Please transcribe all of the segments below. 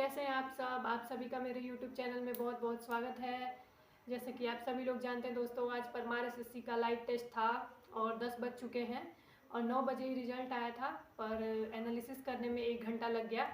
कैसे हैं आप सब? आप सभी का मेरे YouTube चैनल में बहुत बहुत स्वागत है। जैसे कि आप सभी लोग जानते हैं दोस्तों, आज परमार एसएससी का लाइव टेस्ट था और 10 बज चुके हैं और 9 बजे ही रिजल्ट आया था, पर एनालिसिस करने में 1 घंटा लग गया।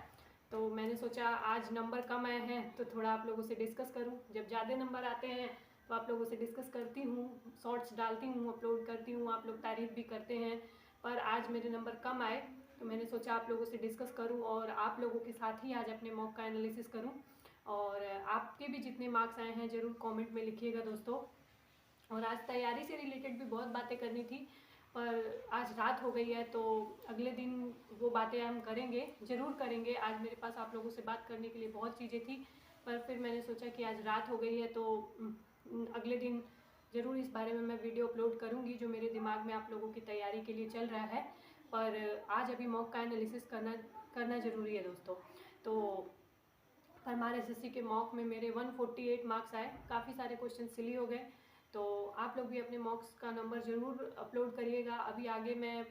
तो मैंने सोचा आज नंबर कम आए हैं तो थोड़ा आप लोगों से डिस्कस करूं। जब ज़्यादा नंबर आते हैं तो आप लोगों से डिस्कस करती हूँ, शॉर्ट्स डालती हूँ, अपलोड करती हूँ, आप लोग तारीफ़ भी करते हैं। पर आज मेरे नंबर कम आए तो मैंने सोचा आप लोगों से डिस्कस करूं और आप लोगों के साथ ही आज अपने मॉक का एनालिसिस करूं। और आपके भी जितने मार्क्स आए हैं ज़रूर कमेंट में लिखिएगा दोस्तों। और आज तैयारी से रिलेटेड भी बहुत बातें करनी थी, पर आज रात हो गई है तो अगले दिन वो बातें हम करेंगे, ज़रूर करेंगे। आज मेरे पास आप लोगों से बात करने के लिए बहुत चीज़ें थी, पर फिर मैंने सोचा कि आज रात हो गई है तो अगले दिन ज़रूर इस बारे में मैं वीडियो अपलोड करूँगी जो मेरे दिमाग में आप लोगों की तैयारी के लिए चल रहा है। पर आज अभी मॉक का एनालिसिस करना ज़रूरी है दोस्तों। तो परमार एसएससी के मॉक में मेरे 148 मार्क्स आए, काफ़ी सारे क्वेश्चन सिली हो गए। तो आप लोग भी अपने मॉक्स का नंबर ज़रूर अपलोड करिएगा। अभी आगे मैं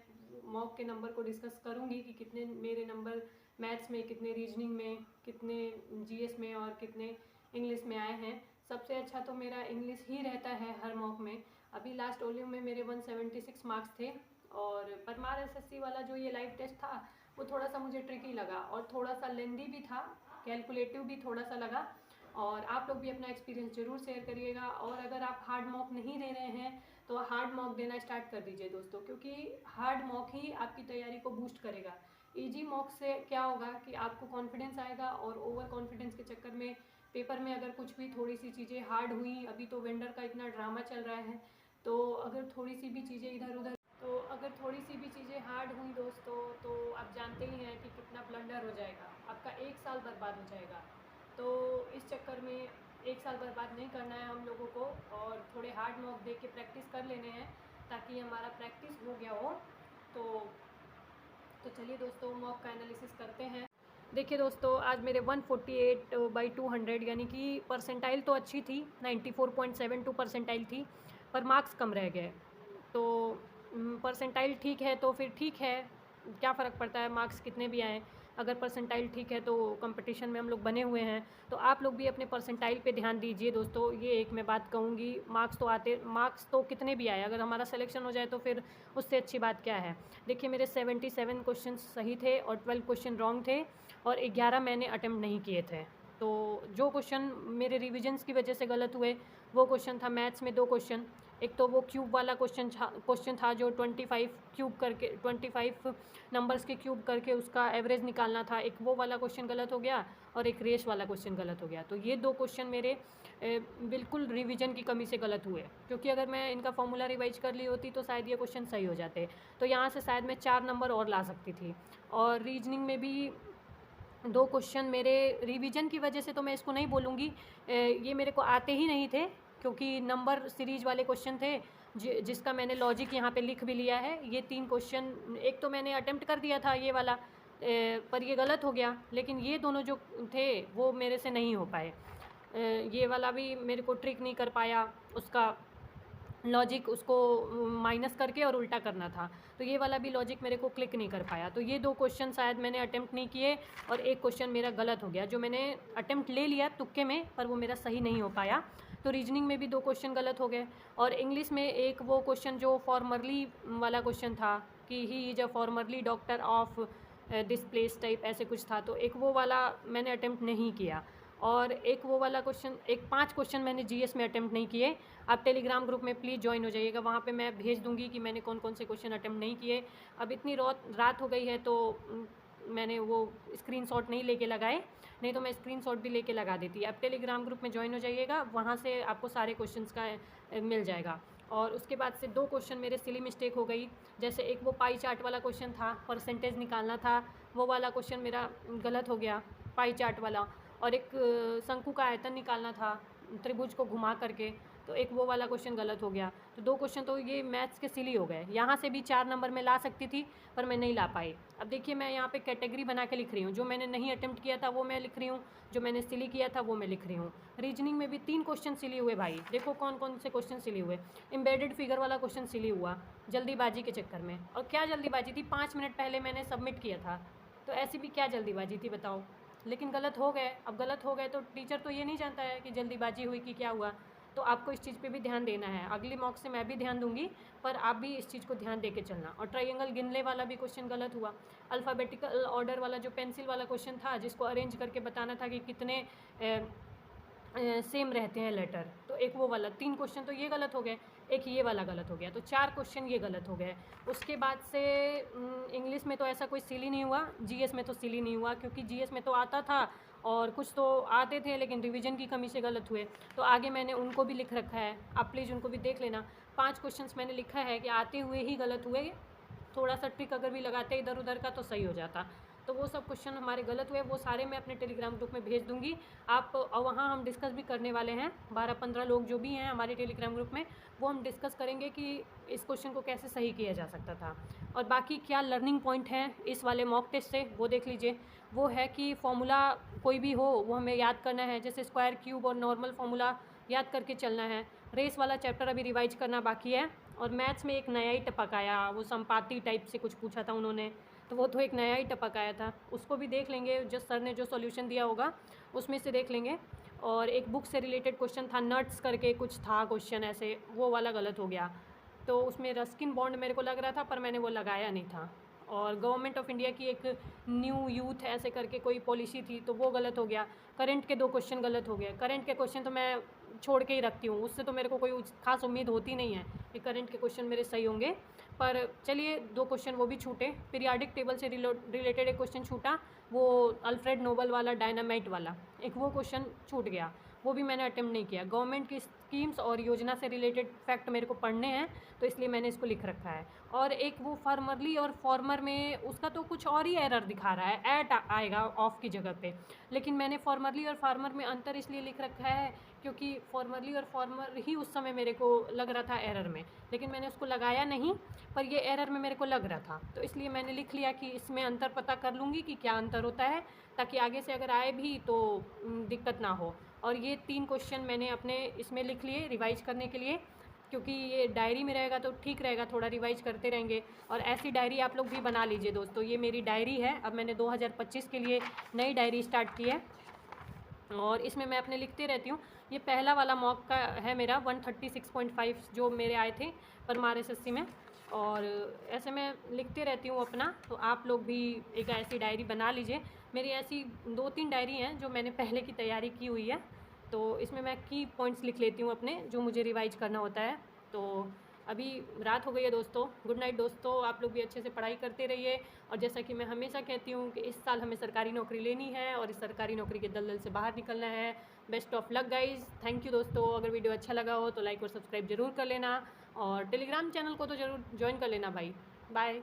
मॉक के नंबर को डिस्कस करूँगी कि कितने मेरे नंबर मैथ्स में, कितने रीजनिंग में, कितने जीएस में और कितने इंग्लिश में आए हैं। सबसे अच्छा तो मेरा इंग्लिश ही रहता है हर मॉक में। अभी लास्ट ओलियो में मेरे 176 मार्क्स थे और परमार एसएससी वाला जो ये लाइव टेस्ट था वो थोड़ा सा मुझे ट्रिकी लगा और थोड़ा सा लेंदी भी था, कैलकुलेटिव भी थोड़ा सा लगा। और आप लोग भी अपना एक्सपीरियंस ज़रूर शेयर करिएगा। और अगर आप हार्ड मॉक नहीं दे रहे हैं तो हार्ड मॉक देना स्टार्ट कर दीजिए दोस्तों, क्योंकि हार्ड मॉक ही आपकी तैयारी को बूस्ट करेगा। इजी मॉक से क्या होगा कि आपको कॉन्फिडेंस आएगा और ओवर कॉन्फिडेंस के चक्कर में पेपर में अगर कुछ भी थोड़ी सी चीज़ें हार्ड हुई, अभी तो वेंडर का इतना ड्रामा चल रहा है, तो अगर थोड़ी सी भी चीज़ें हार्ड हुई दोस्तों तो आप जानते ही हैं कि कितना ब्लंडर हो जाएगा, आपका 1 साल बर्बाद हो जाएगा। तो इस चक्कर में 1 साल बर्बाद नहीं करना है हम लोगों को और थोड़े हार्ड मॉक दे के प्रैक्टिस कर लेने हैं ताकि हमारा प्रैक्टिस हो गया हो। तो चलिए दोस्तों मॉक का एनालिसिस करते हैं। देखिए दोस्तों, आज मेरे 148/200 यानी कि परसेंटाइल तो अच्छी थी, 94.72 परसेंटाइल थी, पर मार्क्स कम रह गए। तो परसेंटाइल ठीक है तो फिर ठीक है, क्या फ़र्क पड़ता है मार्क्स कितने भी आएँ। अगर परसेंटाइल ठीक है तो कंपटीशन में हम लोग बने हुए हैं, तो आप लोग भी अपने परसेंटाइल पे ध्यान दीजिए दोस्तों। ये एक मैं बात कहूँगी, मार्क्स तो कितने भी आए, अगर हमारा सिलेक्शन हो जाए तो फिर उससे अच्छी बात क्या है। देखिए मेरे 77 क्वेश्चन सही थे और 12 क्वेश्चन रॉन्ग थे और 11 मैंने अटेम्प्ट नहीं किए थे। तो जो क्वेश्चन मेरे रिविजन्स की वजह से गलत हुए वो क्वेश्चन था मैथ्स में 2 क्वेश्चन। एक तो वो क्यूब वाला क्वेश्चन था जो 25 नंबर्स के क्यूब करके उसका एवरेज निकालना था, एक वो वाला क्वेश्चन गलत हो गया और एक रेस वाला क्वेश्चन गलत हो गया। तो ये 2 क्वेश्चन मेरे बिल्कुल रिवीजन की कमी से गलत हुए, क्योंकि अगर मैं इनका फॉर्मूला रिवाइज कर ली होती तो शायद ये क्वेश्चन सही हो जाते। तो यहाँ से शायद मैं 4 नंबर और ला सकती थी। और रीजनिंग में भी 2 क्वेश्चन मेरे रिवीजन की वजह से तो मैं इसको नहीं बोलूँगी, ये मेरे को आते ही नहीं थे, क्योंकि नंबर सीरीज वाले क्वेश्चन थे जिसका मैंने लॉजिक यहाँ पे लिख भी लिया है। ये 3 क्वेश्चन, एक तो मैंने अटेम्प्ट कर दिया था ये वाला, पर ये गलत हो गया, लेकिन ये दोनों जो थे वो मेरे से नहीं हो पाए। ये वाला भी मेरे को ट्रिक नहीं कर पाया, उसका लॉजिक उसको माइनस करके और उल्टा करना था, तो ये वाला भी लॉजिक मेरे को क्लिक नहीं कर पाया। तो ये 2 क्वेश्चन शायद मैंने अटेम्प्ट नहीं किए और एक क्वेश्चन मेरा गलत हो गया, जो मैंने अटेम्प्ट ले लिया तुक्के में पर वो मेरा सही नहीं हो पाया। तो रीजनिंग में भी 2 क्वेश्चन गलत हो गए और इंग्लिश में एक वो क्वेश्चन जो फॉर्मरली वाला क्वेश्चन था कि he is a formerly doctor of this place type ऐसे कुछ था, तो एक वो वाला मैंने अटेम्प्ट नहीं किया। और एक वो वाला क्वेश्चन, एक 5 क्वेश्चन मैंने जीएस में अटेम्प्ट नहीं किए। आप टेलीग्राम ग्रुप में प्लीज़ ज्वाइन हो जाइएगा, वहाँ पे मैं भेज दूँगी कि मैंने कौन कौन से क्वेश्चन अटेम्प्ट नहीं किए। अब इतनी रात हो गई है तो मैंने वो स्क्रीनशॉट नहीं लेके लगाए, नहीं तो मैं स्क्रीनशॉट भी लेके लगा देती। आप टेलीग्राम ग्रुप में ज्वाइन हो जाइएगा, वहाँ से आपको सारे क्वेश्चंस का मिल जाएगा। और उसके बाद से 2 क्वेश्चन मेरे सिली मिस्टेक हो गई, जैसे एक वो पाई चार्ट वाला क्वेश्चन था, परसेंटेज निकालना था, वो वाला क्वेश्चन मेरा गलत हो गया पाई चार्ट वाला। और एक शंकु का आयतन निकालना था त्रिभुज को घुमा करके, तो एक वो वाला क्वेश्चन गलत हो गया। तो 2 क्वेश्चन तो ये मैथ्स के सिली हो गए। यहाँ से भी 4 नंबर में ला सकती थी पर मैं नहीं ला पाई। अब देखिए मैं यहाँ पे कैटेगरी बना के लिख रही हूँ, जो मैंने नहीं अटेम्प्ट किया था वो मैं लिख रही हूँ, जो मैंने सिली किया था वो मैं लिख रही हूँ। रीजनिंग में भी 3 क्वेश्चन सिली हुए भाई, देखो कौन कौन से क्वेश्चन सिली हुए। एम्बेडेड फिगर वाला क्वेश्चन सिली हुआ जल्दीबाजी के चक्कर में, और क्या जल्दीबाजी थी, 5 मिनट पहले मैंने सबमिट किया था, तो ऐसी भी क्या जल्दीबाजी थी बताओ। लेकिन गलत हो गए। अब गलत हो गए तो टीचर तो ये नहीं जानता है कि जल्दीबाजी हुई कि क्या हुआ, तो आपको इस चीज़ पे भी ध्यान देना है। अगली मॉक से मैं भी ध्यान दूंगी, पर आप भी इस चीज़ को ध्यान दे के चलना। और ट्रायंगल गिनले वाला भी क्वेश्चन गलत हुआ। अल्फ़ाबेटिकल ऑर्डर वाला जो पेंसिल वाला क्वेश्चन था, जिसको अरेंज करके बताना था कि कितने सेम रहते हैं लेटर, तो एक वो वाला 3 क्वेश्चन तो ये गलत हो गए, एक ये वाला गलत हो गया, तो 4 क्वेश्चन ये गलत हो गए। उसके बाद से इंग्लिश में तो ऐसा कोई सिली नहीं हुआ, जीएस में तो सिली नहीं हुआ, क्योंकि जीएस में तो आता था और कुछ तो आते थे, लेकिन रिवीजन की कमी से गलत हुए। तो आगे मैंने उनको भी लिख रखा है, आप प्लीज़ उनको भी देख लेना। 5 क्वेश्चंस मैंने लिखा है कि आते हुए ही गलत हुए, थोड़ा सा ट्रिक अगर भी लगाते इधर उधर का तो सही हो जाता। तो वो सब क्वेश्चन हमारे गलत हुए, वो सारे मैं अपने टेलीग्राम ग्रुप में भेज दूंगी आप, और वहाँ हम डिस्कस भी करने वाले हैं। 12-15 लोग जो भी हैं हमारे टेलीग्राम ग्रुप में, वो हम डिस्कस करेंगे कि इस क्वेश्चन को कैसे सही किया जा सकता था। और बाकी क्या लर्निंग पॉइंट है इस वाले मॉक टेस्ट से, वो देख लीजिए। वो है कि फॉर्मूला कोई भी हो वो हमें याद करना है, जैसे स्क्वायर, क्यूब और नॉर्मल फार्मूला याद करके चलना है। रेस वाला चैप्टर अभी रिवाइज करना बाकी है। और मैथ्स में एक नया ही टपक आया, वो संपाति टाइप से कुछ पूछा था उन्होंने, तो वो तो एक नया ही टपक आया था, उसको भी देख लेंगे। जो सर ने जो सॉल्यूशन दिया होगा उसमें से देख लेंगे। और एक बुक से रिलेटेड क्वेश्चन था, नट्स करके कुछ था क्वेश्चन ऐसे, वो वाला गलत हो गया। तो उसमें रस्किन बॉन्ड मेरे को लग रहा था, पर मैंने वो लगाया नहीं था। और गवर्नमेंट ऑफ इंडिया की एक न्यू यूथ ऐसे करके कोई पॉलिसी थी, तो वो गलत हो गया। करंट के 2 क्वेश्चन गलत हो गए। करंट के क्वेश्चन तो मैं छोड़ के ही रखती हूँ, उससे तो मेरे को कोई खास उम्मीद होती नहीं है कि करंट के क्वेश्चन मेरे सही होंगे। पर चलिए 2 क्वेश्चन वो भी छूटे। पीरियाडिक टेबल से रिलेटेड एक क्वेश्चन छूटा, वो अल्फ्रेड नोबल वाला डायनामाइट वाला, एक वो क्वेश्चन छूट गया, वो भी मैंने अटेम्प्ट नहीं किया। गवर्नमेंट की स्कीम्स और योजना से रिलेटेड फैक्ट मेरे को पढ़ने हैं, तो इसलिए मैंने इसको लिख रखा है। और एक वो फार्मरली और फॉर्मर में उसका तो कुछ और ही एरर दिखा रहा है, एट आएगा ऑफ की जगह पे। लेकिन मैंने फॉर्मरली और फार्मर में अंतर इसलिए लिख रखा है क्योंकि फॉर्मरली और फार्मर ही उस समय मेरे को लग रहा था एरर में, लेकिन मैंने उसको लगाया नहीं, पर ये एरर में मेरे को लग रहा था, तो इसलिए मैंने लिख लिया कि इसमें अंतर पता कर लूँगी कि क्या अंतर होता है, ताकि आगे से अगर आए भी तो दिक्कत ना हो। और ये 3 क्वेश्चन मैंने अपने इसमें लिख लिए रिवाइज करने के लिए, क्योंकि ये डायरी में रहेगा तो ठीक रहेगा, थोड़ा रिवाइज करते रहेंगे। और ऐसी डायरी आप लोग भी बना लीजिए दोस्तों। ये मेरी डायरी है, अब मैंने 2025 के लिए नई डायरी स्टार्ट की है, और इसमें मैं अपने लिखते रहती हूँ। ये पहला वाला मॉक का है मेरा 136.5 जो मेरे आए थे परमार एसएससी में, और ऐसे मैं लिखते रहती हूँ अपना। तो आप लोग भी एक ऐसी डायरी बना लीजिए। मेरी ऐसी 2-3 डायरी हैं जो मैंने पहले की तैयारी की हुई है, तो इसमें मैं की पॉइंट्स लिख लेती हूँ अपने, जो मुझे रिवाइज करना होता है। तो अभी रात हो गई है दोस्तों, गुड नाइट दोस्तों। आप लोग भी अच्छे से पढ़ाई करते रहिए, और जैसा कि मैं हमेशा कहती हूँ कि इस साल हमें सरकारी नौकरी लेनी है, और इस सरकारी नौकरी के दलदल से बाहर निकलना है। Best of luck guys, thank you दोस्तों। अगर वीडियो अच्छा लगा हो तो लाइक और सब्सक्राइब जरूर कर लेना, और टेलीग्राम चैनल को तो ज़रूर ज्वाइन कर लेना भाई। बाय।